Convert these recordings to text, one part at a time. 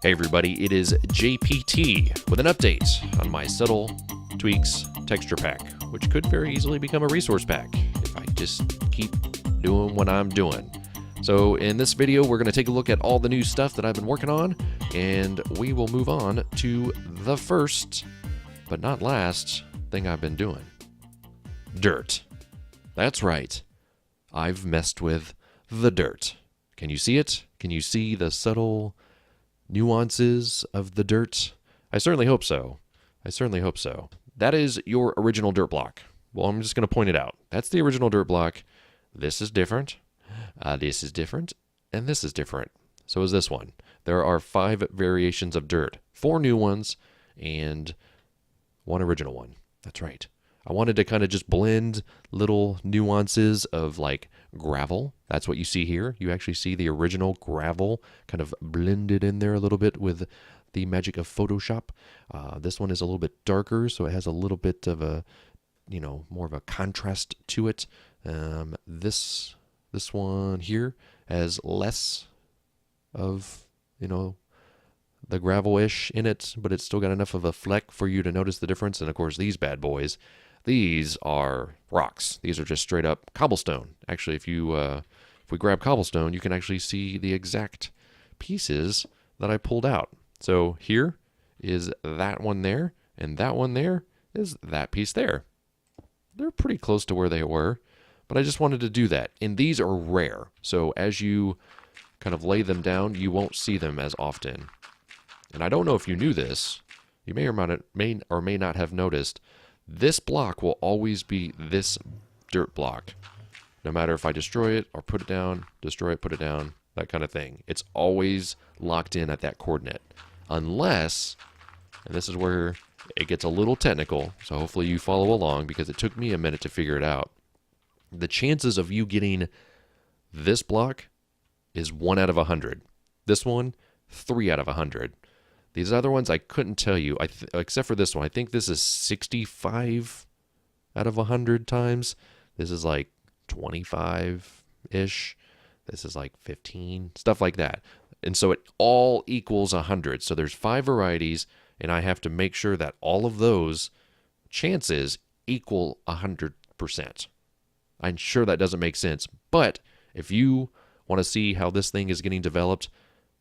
Hey everybody, it is JPT with an update on my subtle tweaks texture pack, which could very easily become a resource pack if I just keep doing what I'm doing. So in this video, we're going to take a look at all the new stuff that I've been working on, and we will move on to the first, but not last, thing I've been doing. Dirt. That's right. I've messed with the dirt. Can you see it? Can you see the subtle nuances of the dirt? I certainly hope so. I certainly hope so. That is your original dirt block. Well, I'm just going to point it out. That's the original dirt block. This is different. This is different. And this is different. So is this one. There are 5 variations of dirt. 4 new ones and 1 original one. That's right. I wanted to kind of just blend little nuances of like gravel. That's what you see here. You actually see the original gravel kind of blended in there a little bit with the magic of Photoshop. This one is a little bit darker, so it has a little bit of a, more of a contrast to it. This one here has less of, the gravel-ish in it, but it's still got enough of a fleck for you to notice the difference. And of course, these bad boys, these are rocks. These are just straight up cobblestone. Actually, if we grab cobblestone, you can actually see the exact pieces that I pulled out. So here is that one there, and that one there is that piece there. They're pretty close to where they were, but I just wanted to do that. And these are rare, so as you kind of lay them down, you won't see them as often. And I don't know if you knew this. You may or may not have noticed, this block will always be this dirt block. No matter if I destroy it or put it down, destroy it, put it down, that kind of thing. It's always locked in at that coordinate. Unless, and this is where it gets a little technical, so hopefully you follow along because it took me a minute to figure it out. The chances of you getting this block is 1 out of 100. This one, 3 out of 100. These other ones, I couldn't tell you, except for this one. I think this is 65 out of 100 times. This is like 25-ish. This is like 15, stuff like that. And so it all equals 100. So there's 5 varieties, and I have to make sure that all of those chances equal 100%. I'm sure that doesn't make sense, but if you want to see how this thing is getting developed,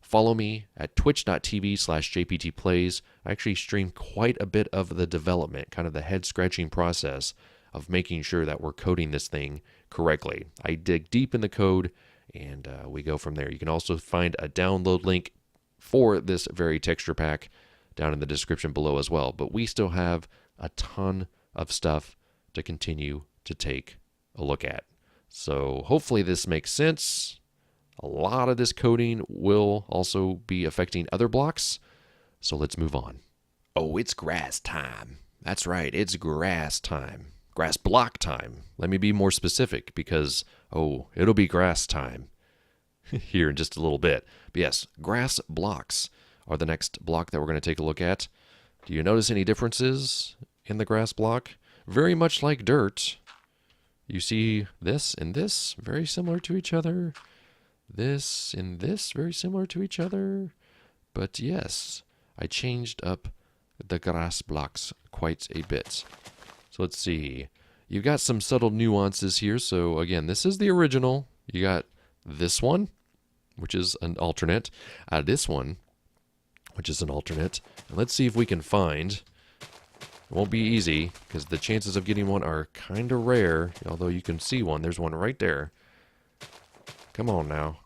follow me at twitch.tv/jptplays. I actually stream quite a bit of the development, kind of the head-scratching process of making sure that we're coding this thing correctly. I dig deep in the code, and we go from there. You can also find a download link for this very texture pack down in the description below as well. But we still have a ton of stuff to continue to take a look at. So hopefully this makes sense. A lot of this coding will also be affecting other blocks, so let's move on. Oh, it's grass time. That's right, it's grass time. Grass block time. Let me be more specific because, it'll be grass time here in just a little bit. But yes, grass blocks are the next block that we're going to take a look at. Do you notice any differences in the grass block? Very much like dirt. You see this and this very similar to each other. This and this very similar to each other. But yes, I changed up the grass blocks quite a bit. So let's see. You've got some subtle nuances here. So again, this is the original. You got this one, which is an alternate. This one, which is an alternate. And let's see if we can find. It won't be easy because the chances of getting one are kind of rare. Although you can see one. There's one right there. Come on now.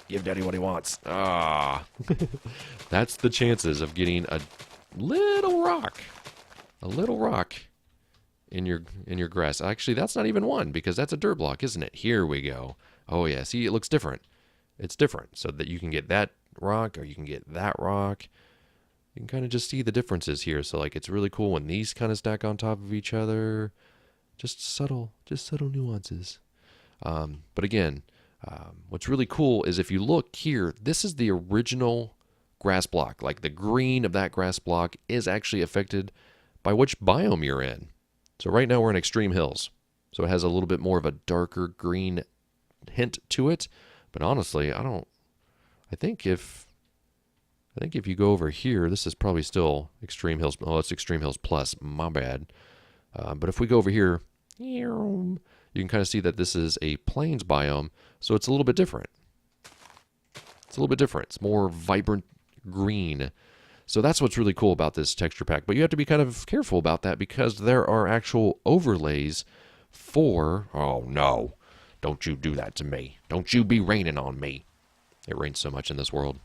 Give Daddy what he wants. That's the chances of getting a little rock. A little rock in your grass. Actually, that's not even one because that's a dirt block, isn't it? Here we go. Oh yeah, see, it looks different. It's different so that you can get that rock or you can get that rock. You can kind of just see the differences here. So like it's really cool when these kind of stack on top of each other. Just subtle nuances. But again, what's really cool is if you look here, this is the original grass block. Like the green of that grass block is actually affected by which biome you're in. So right now we're in extreme hills. So it has a little bit more of a darker green hint to it. But honestly, I think if I think if you go over here, this is probably still Extreme Hills. Oh, it's Extreme Hills Plus. My bad. But if we go over here, you can kind of see that this is a plains biome, so it's a little bit different. It's a little bit different. It's more vibrant green. So that's what's really cool about this texture pack. But you have to be kind of careful about that because there are actual overlays for... Oh, no. Don't you do that to me. Don't you be raining on me. It rains so much in this world.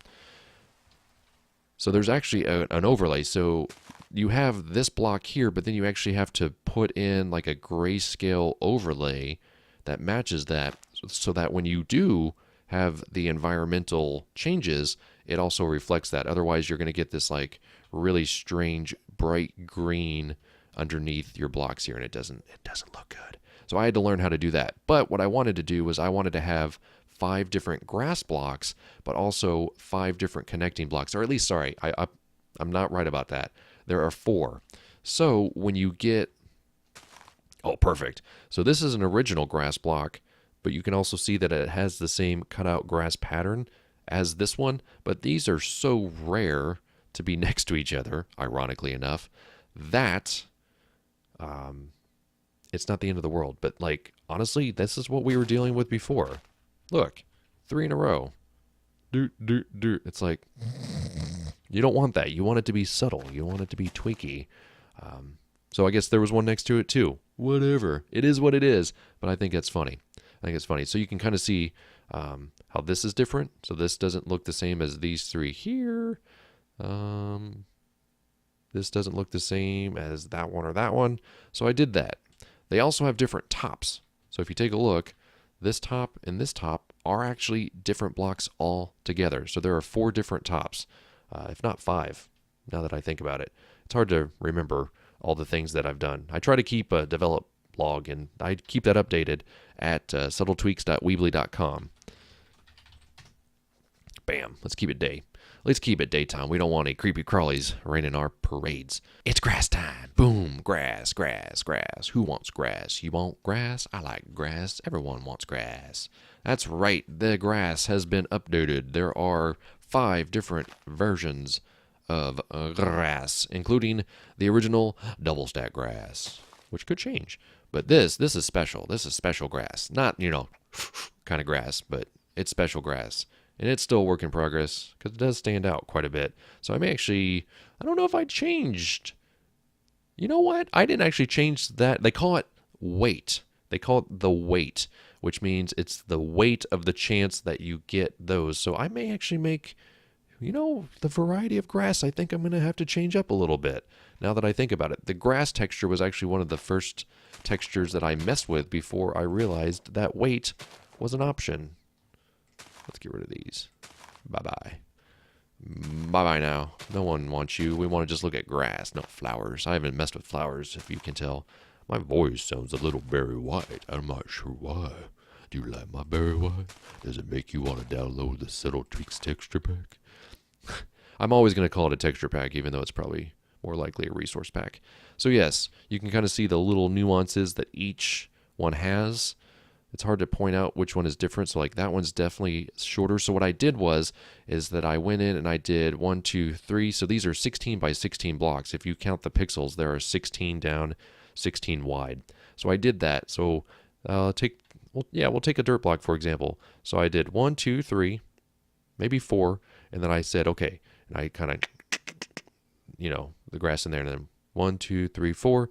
So there's actually an overlay. So you have this block here, but then you actually have to put in like a grayscale overlay that matches that so that when you do have the environmental changes, it also reflects that. Otherwise, you're going to get this like really strange bright green underneath your blocks here, and it doesn't look good. So I had to learn how to do that. But what I wanted to do was I wanted to have 5 different grass blocks, but also 5 different connecting blocks. Or at least, sorry, I'm not right about that. There are 4. So when you get... Oh, perfect. So this is an original grass block, but you can also see that it has the same cutout grass pattern as this one. But these are so rare to be next to each other, ironically enough, that it's not the end of the world. But like, honestly, this is what we were dealing with before. Look, 3 in a row. It's like, you don't want that. You want it to be subtle. You want it to be tweaky. So I guess there was one next to it too. Whatever. It is what it is. But I think it's funny. I think it's funny. So you can kind of see how this is different. So this doesn't look the same as these 3 here. This doesn't look the same as that one or that one. So I did that. They also have different tops. So if you take a look, this top and this top are actually different blocks all together. So there are 4 different tops, if not 5, now that I think about it. It's hard to remember all the things that I've done. I try to keep a develop log, and I keep that updated at subtletweaks.weebly.com. Bam. Let's keep it day. Let's keep it daytime. We don't want any creepy crawlies raining our parades. It's grass time. Boom. Grass, grass, grass. Who wants grass? You want grass? I like grass. Everyone wants grass. That's right. The grass has been updated. There are 5 different versions of grass, including the original double stack grass, which could change. But this is special. This is special grass. Not, kind of grass, but it's special grass. And it's still a work in progress because it does stand out quite a bit. So I may actually, I don't know if I changed. You know what? I didn't actually change that. They call it weight. They call it the weight, which means it's the weight of the chance that you get those. So I may actually make, the variety of grass, I think I'm going to have to change up a little bit now that I think about it. The grass texture was actually one of the first textures that I messed with before I realized that weight was an option. Let's get rid of these. Bye-bye. Bye-bye now. No one wants you. We want to just look at grass, not flowers. I haven't messed with flowers, if you can tell. My voice sounds a little Barry White. I'm not sure why. Do you like my Barry White? Does it make you want to download the Subtle Tweaks texture pack? I'm always going to call it a texture pack, even though it's probably more likely a resource pack. So yes, you can kind of see the little nuances that each one has. It's hard to point out which one is different. So like that one's definitely shorter. So what I did is that I went in and I did 1, 2, 3. So these are 16 by 16 blocks. If you count the pixels, there are 16 down, 16 wide. So I did that. So we'll take a dirt block, for example. So I did 1, 2, 3, maybe 4. And then I said, okay. And I kind of, the grass in there. And then 1, 2, 3, 4.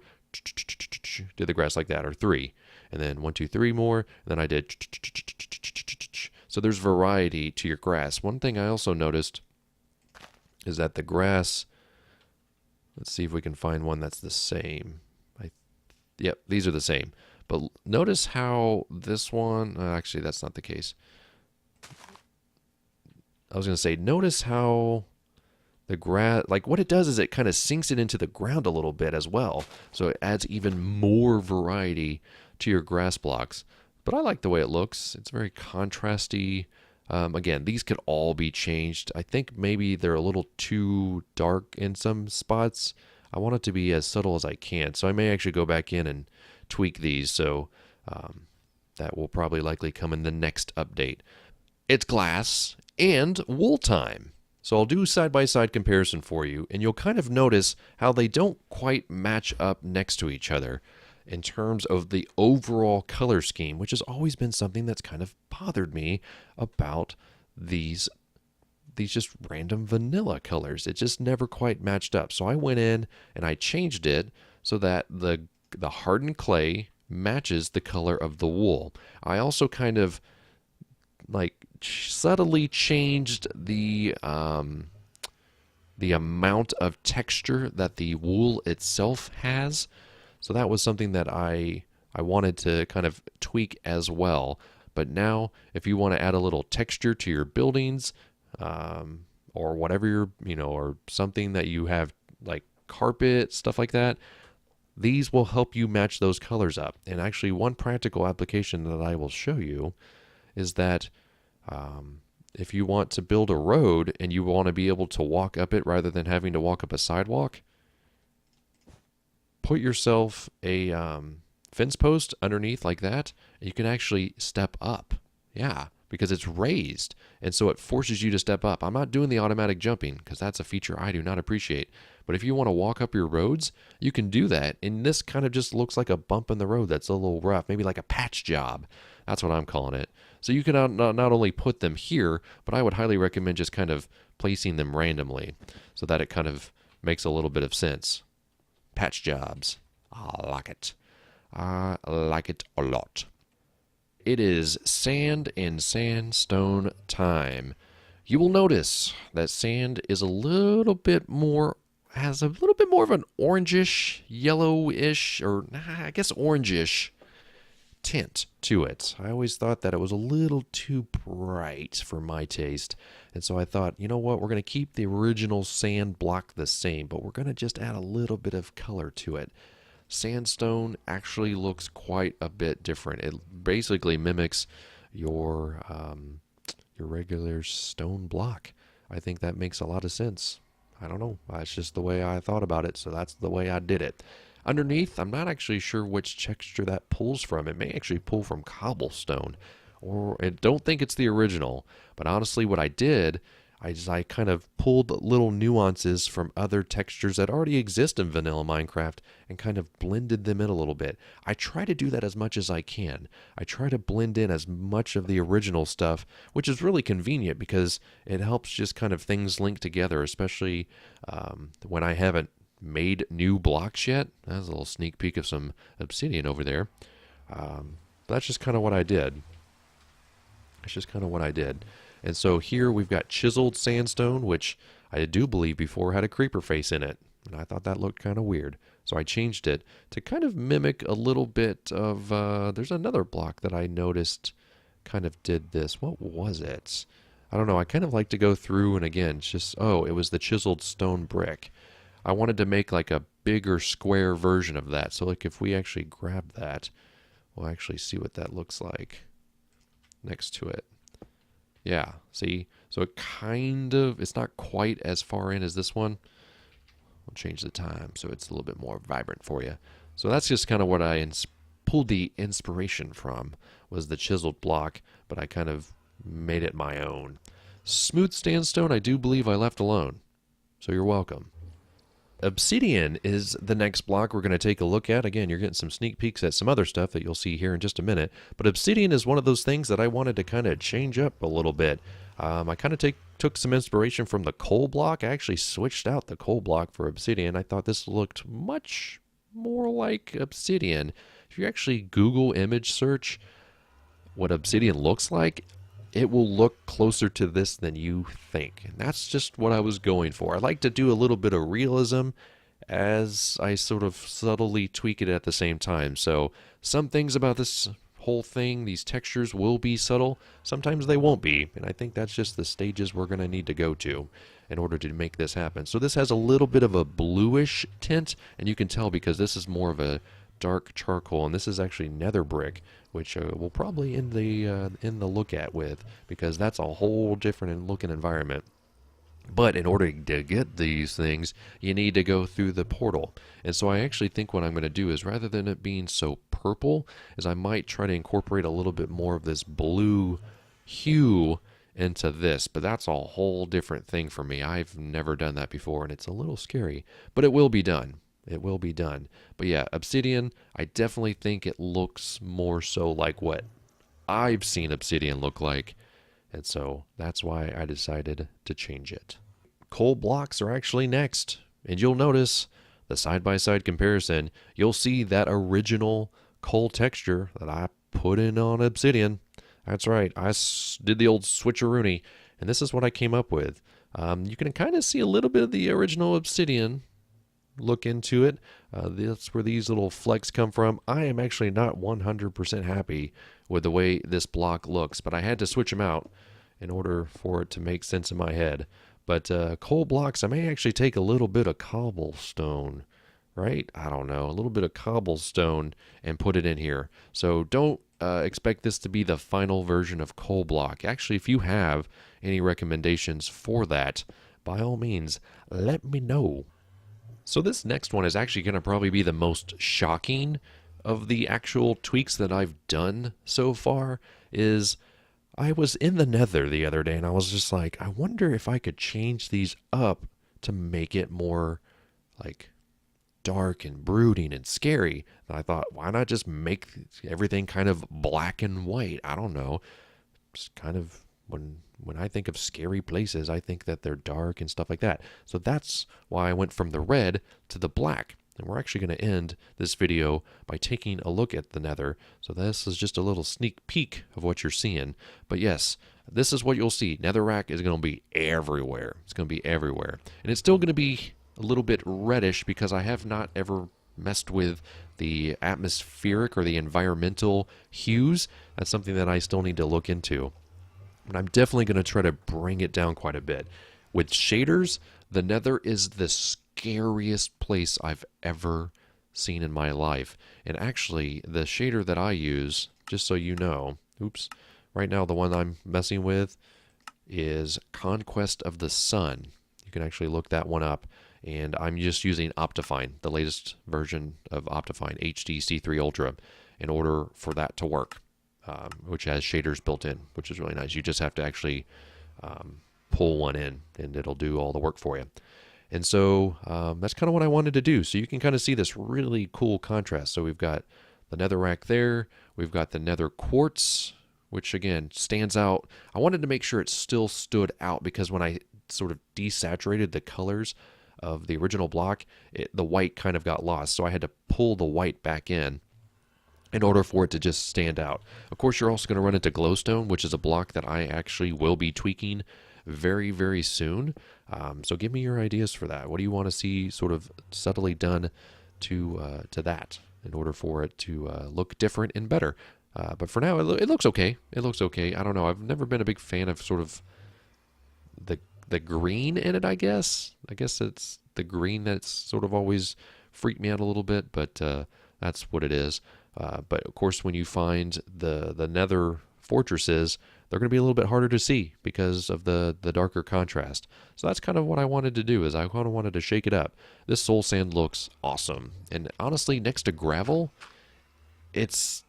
Did the grass like that, or 3. And then 1, 2, 3 more. And then I did. So there's variety to your grass. One thing I also noticed is that the grass, let's see if we can find one that's the same. Yep, these are the same. But notice how this one, actually that's not the case. I was going to say, notice how the grass, like what it does is it kind of sinks it into the ground a little bit as well. So it adds even more variety to your grass blocks. But I like the way it looks. It's very contrasty. Again, these could all be changed. I think maybe they're a little too dark in some spots. I want it to be as subtle as I can. So I may actually go back in and tweak these. So that will probably likely come in the next update. It's glass and wool time. So I'll do side-by-side comparison for you, and you'll kind of notice how they don't quite match up next to each other in terms of the overall color scheme, which has always been something that's kind of bothered me about these just random vanilla colors. It just never quite matched up. So I went in and I changed it so that the hardened clay matches the color of the wool. I also kind of like subtly changed the amount of texture that the wool itself has. So that was something that I wanted to kind of tweak as well. But now, if you want to add a little texture to your buildings, or whatever or something that you have like carpet, stuff like that, these will help you match those colors up. And actually, one practical application that I will show you is that if you want to build a road and you want to be able to walk up it rather than having to walk up a sidewalk, put yourself a fence post underneath like that, and you can actually step up. Yeah, because it's raised, and so it forces you to step up. I'm not doing the automatic jumping because that's a feature I do not appreciate. But if you want to walk up your roads, you can do that, and this kind of just looks like a bump in the road that's a little rough, maybe like a patch job. That's what I'm calling it. So you can not only put them here, but I would highly recommend just kind of placing them randomly so that it kind of makes a little bit of sense. Patch jobs. I like it. I like it a lot. It is sand and sandstone time. You will notice that sand is has a little bit more of an orangish, yellowish, or I guess orangish tint to it. I always thought that it was a little too bright for my taste. And so I thought, you know what, we're going to keep the original sand block the same, but we're going to just add a little bit of color to it. Sandstone actually looks quite a bit different. It basically mimics your regular stone block. I think that makes a lot of sense. I don't know. That's just the way I thought about it, so that's the way I did it. Underneath, I'm not actually sure which texture that pulls from. It may actually pull from cobblestone, or I don't think it's the original. But honestly, what I did is I kind of pulled little nuances from other textures that already exist in vanilla Minecraft and kind of blended them in a little bit. I try to do that as much as I can. I try to blend in as much of the original stuff, which is really convenient because it helps just kind of things link together, especially when I haven't made new blocks yet. That's a little sneak peek of some obsidian over there. That's just kind of what I did. And so here we've got chiseled sandstone, which I do believe before had a creeper face in it. And I thought that looked kind of weird. So I changed it to kind of mimic a little bit of, there's another block that I noticed kind of did this. What was it? I don't know. I kind of like to go through and again, it's just, it was the chiseled stone brick. I wanted to make like a bigger square version of that. So like if we actually grab that, we'll actually see what that looks like next to it. Yeah, see? So it it's not quite as far in as this one. We'll change the time so it's a little bit more vibrant for you. So that's just kind of what I pulled the inspiration from, was the chiseled block, but I kind of made it my own. Smooth sandstone, I do believe I left alone. So you're welcome. Obsidian is the next block we're going to take a look at. Again, you're getting some sneak peeks at some other stuff that you'll see here in just a minute. But Obsidian is one of those things that I wanted to kind of change up a little bit. I kind of took some inspiration from the coal block. I actually switched out the coal block for Obsidian. I thought this looked much more like Obsidian. If you actually Google image search what Obsidian looks like, it will look closer to this than you think. And that's just what I was going for. I like to do a little bit of realism as I sort of subtly tweak it at the same time. So some things about this whole thing, these textures will be subtle. Sometimes they won't be. And I think that's just the stages we're going to need to go to in order to make this happen. So this has a little bit of a bluish tint, and you can tell because this is more of a dark charcoal, and this is actually nether brick, which we'll probably end the look at with, because that's a whole different looking environment. But in order to get these things, you need to go through the portal. And so I actually think what I'm going to do is, rather than it being so purple, is I might try to incorporate a little bit more of this blue hue into this, but that's a whole different thing for me. I've never done that before, and it's a little scary, but it will be done. It will be done. But yeah, Obsidian, I definitely think it looks more so like what I've seen Obsidian look like, and so that's why I decided to change it. Coal blocks are actually next, and you'll notice the side-by-side comparison. You'll see that original coal texture that I put in on Obsidian. That's right, I did the old switcheroony, and this is what I came up with. You can kind of see a little bit of the original Obsidian. Look into it. That's where these little flecks come from. I am actually not 100% happy with the way this block looks, but I had to switch them out in order for it to make sense in my head. But coal blocks, I may actually take a little bit of cobblestone, right? I don't know, a little bit of cobblestone and put it in here. So don't expect this to be the final version of coal block. Actually, if you have any recommendations for that, by all means, let me know. So this next one is actually going to probably be the most shocking of the actual tweaks that I've done so far. Is I was in the Nether the other day and I was just like, I wonder if I could change these up to make it more like dark and brooding and scary. And I thought, why not just make everything kind of black and white? I don't know. Just kind of when I think of scary places, I think that they're dark and stuff like that. So that's why I went from the red to the black. And we're actually going to end this video by taking a look at the Nether. So this is just a little sneak peek of what you're seeing. But yes, this is what you'll see. Netherrack is going to be everywhere. It's going to be everywhere. And it's still going to be a little bit reddish because I have not ever messed with the atmospheric or the environmental hues. That's something that I still need to look into. But I'm definitely going to try to bring it down quite a bit. With shaders, the Nether is the scariest place I've ever seen in my life. And actually, the shader that I use, just so you know, right now the one I'm messing with is Conquest of the Sun. You can actually look that one up. And I'm just using Optifine, the latest version of Optifine, HD C3 Ultra, in order for that to work. Which has shaders built in, which is really nice. You just have to actually pull one in, and it'll do all the work for you. And so that's kind of what I wanted to do. So you can kind of see this really cool contrast. So we've got the Netherrack there. We've got the Nether Quartz, which again stands out. I wanted to make sure it still stood out because when I sort of desaturated the colors of the original block, the white kind of got lost. So I had to pull the white back in order for it to just stand out. Of course, you're also going to run into glowstone, which is a block that I actually will be tweaking very, very soon. So give me your ideas for that. What do you want to see sort of subtly done to that in order for it to look different and better? But for now, it looks okay. It looks okay. I don't know. I've never been a big fan of sort of the green in it, I guess. I guess it's the green that's sort of always freaked me out a little bit, but that's what it is. But of course, when you find the Nether fortresses, they're going to be a little bit harder to see because of the darker contrast. So that's kind of what I wanted to do, is I kind of wanted to shake it up. This soul sand looks awesome. And honestly, next to gravel, it's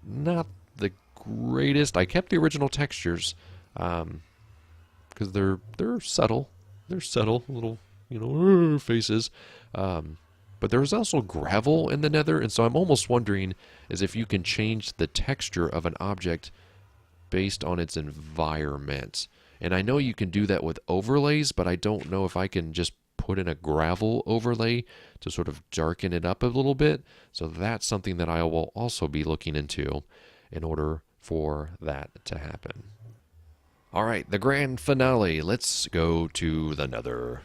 not the greatest. I kept the original textures because they're subtle. They're subtle, little, faces. But there's also gravel in the Nether, and so I'm almost wondering is if you can change the texture of an object based on its environment. And I know you can do that with overlays, but I don't know if I can just put in a gravel overlay to sort of darken it up a little bit. So that's something that I will also be looking into in order for that to happen. All right, the grand finale. Let's go to the Nether.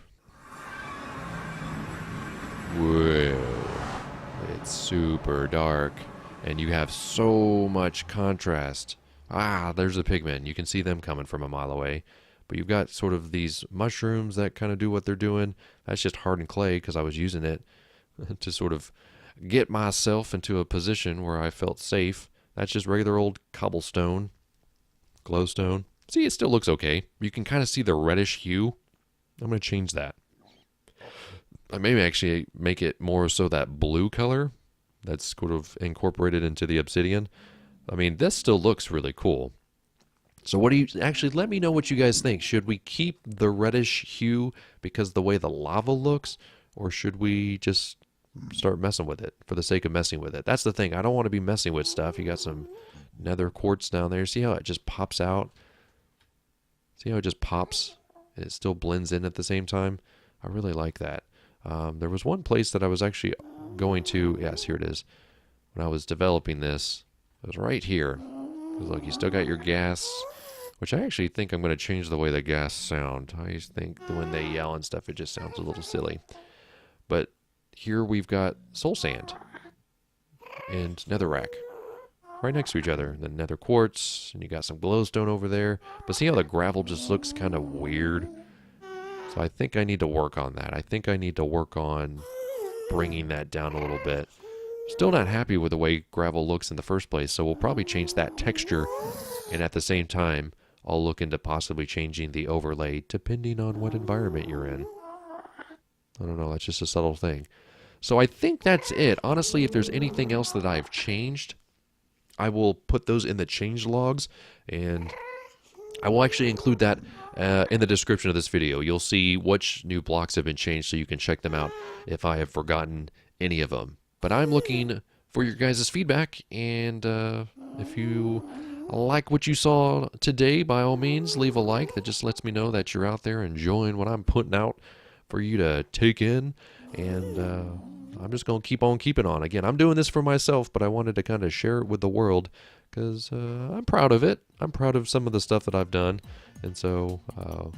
Whoa, it's super dark, and you have so much contrast. There's the pigmen. You can see them coming from a mile away. But you've got sort of these mushrooms that kind of do what they're doing. That's just hardened clay because I was using it to sort of get myself into a position where I felt safe. That's just regular old cobblestone, glowstone. See, it still looks okay. You can kind of see the reddish hue. I'm going to change that. I may actually make it more so that blue color that's sort of incorporated into the obsidian. I mean, this still looks really cool. So what do you actually let me know what you guys think? Should we keep the reddish hue because the way the lava looks, or should we just start messing with it for the sake of messing with it? That's the thing. I don't want to be messing with stuff. You got some nether quartz down there. See how it just pops out? See how it just pops and it still blends in at the same time? I really like that. There was one place that I was actually going to. Yes, here it is. When I was developing this, it was right here. Because look, you still got your gas, which I actually think I'm going to change the way the gas sound. I used to think that when they yell and stuff, it just sounds a little silly. But here we've got soul sand and netherrack right next to each other. The nether quartz, and you got some glowstone over there. But see how the gravel just looks kind of weird? So I think I need to work on that. I think I need to work on bringing that down a little bit. Still not happy with the way gravel looks in the first place, so we'll probably change that texture, and at the same time, I'll look into possibly changing the overlay depending on what environment you're in. I don't know, that's just a subtle thing. So I think that's it. Honestly, if there's anything else that I've changed, I will put those in the change logs, and I will actually include that in the description of this video. You'll see which new blocks have been changed so you can check them out if I have forgotten any of them. But I'm looking for your guys' feedback, and if you like what you saw today, by all means, leave a like. That just lets me know that you're out there enjoying what I'm putting out for you to take in, and I'm just going to keep on keeping on. Again, I'm doing this for myself, but I wanted to kind of share it with the world because I'm proud of it. I'm proud of some of the stuff that I've done, and so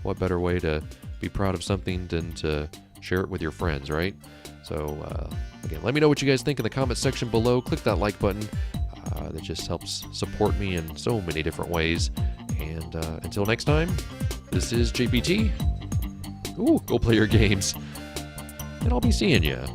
what better way to be proud of something than to share it with your friends, right? So, again, let me know what you guys think in the comment section below. Click that like button. That just helps support me in so many different ways. And until next time, this is JPT. Ooh, go play your games. And I'll be seeing ya.